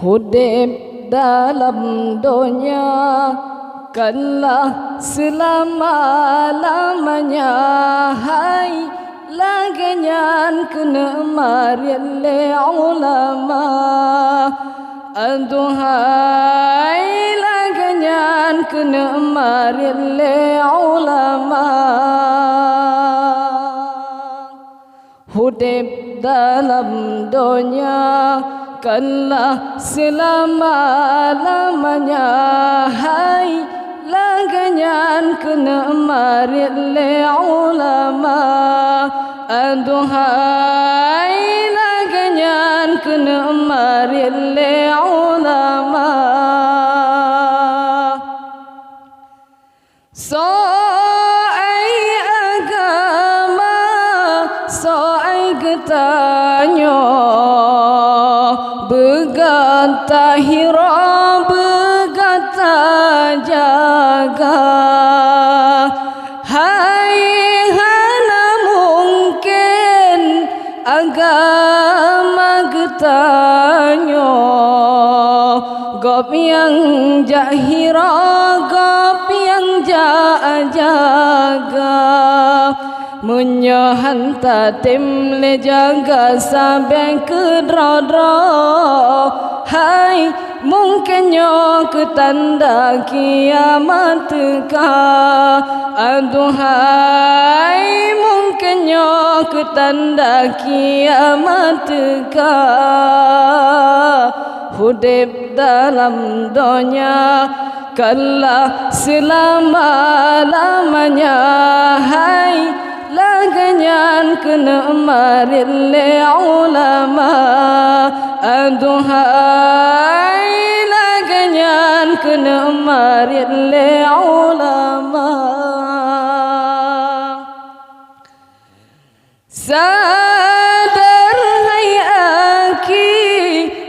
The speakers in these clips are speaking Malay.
Hidup dalam dunia kanlah selama-lamanya. Hai laganyan kena marian le ulama. Aduhai laganyan kena marian le ulama. Hidup dalam dunia kanlah selama-lamanya. Hai laganyan kena marian le ulama. Aduhai laganyan kena marian le ulama. Soai agama soai getanyo begata hira begata jaga. Hai hana mungkin agama getanyo gop yang jahira gop yang jaga. Munyahan tatim le jaga sampai ke dra-dra. Hai mungkinnya ke tanda kiamat ka. Aduhai mungkinnya ke tanda kiamat ka. Hidup dalam dunia kanlah selama-lamanya. Hai laganyan kena marian le ulama. Aduhai laganyan kena marian le ulama. Sadar hai aki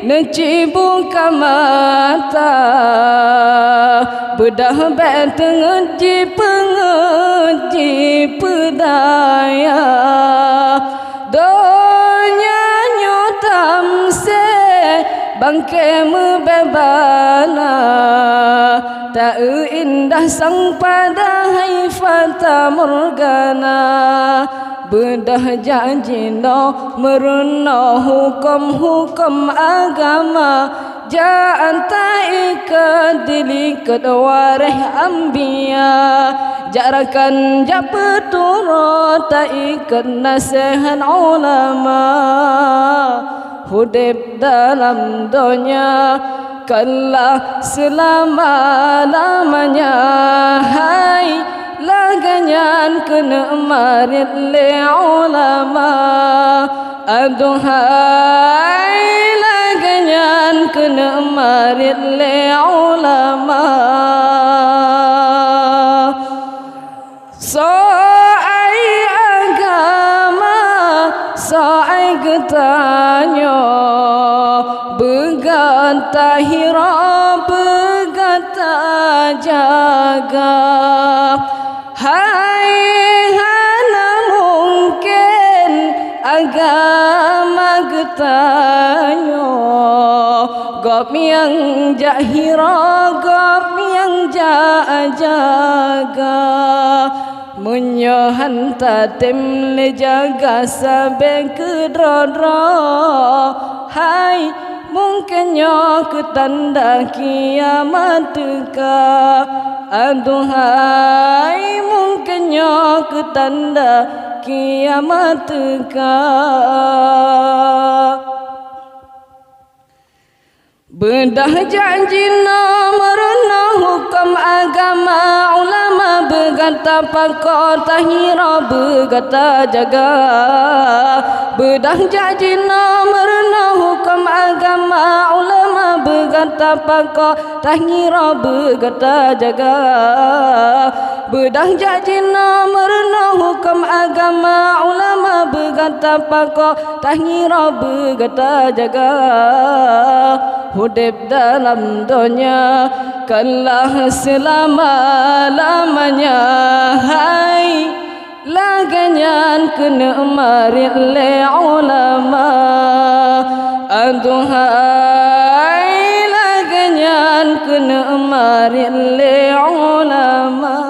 necibuka mata. Bedah beteng ngeji pengeji pedaya. Donya nyotam se bangke mebebana. Tak indah sang pada hai fata morgana. Bedah janji no meruna hukum-hukum agama. Jaan ta'ikat dilikat warih ambiya. Jarakan japeturo ta'ikat nasihat ulama. Hidup dalam dunia kanlah selama-lamanya. Hai laganyan kena marian le ulama. Aduhai laganyan kena marian le ulama. Soai agama soai getanyo begata hira begata jaga. Hai hana mungkin agama getanyo gop yang jahira gop yang jaga. Munyahan tatim le jaga sampai ke dra-dra. Hai mungkinnya ke tanda kiamat ka. Aduhai mungkinnya ke tanda kiamat ka. Bedah janji nomor hukum agama ulama. Begata pakor tahira begata jaga. Bedah janji nomor hukum agama ulama. Begata pakor tahira begata jaga. Bedah janji nomor hukum agama ulama. Begata pakor tahira begata jaga. Hudib dalam dunia kalah selama-lamanya. Hai laganyan kena mari le ulama. Aduhai laganyan kena mari le ulama.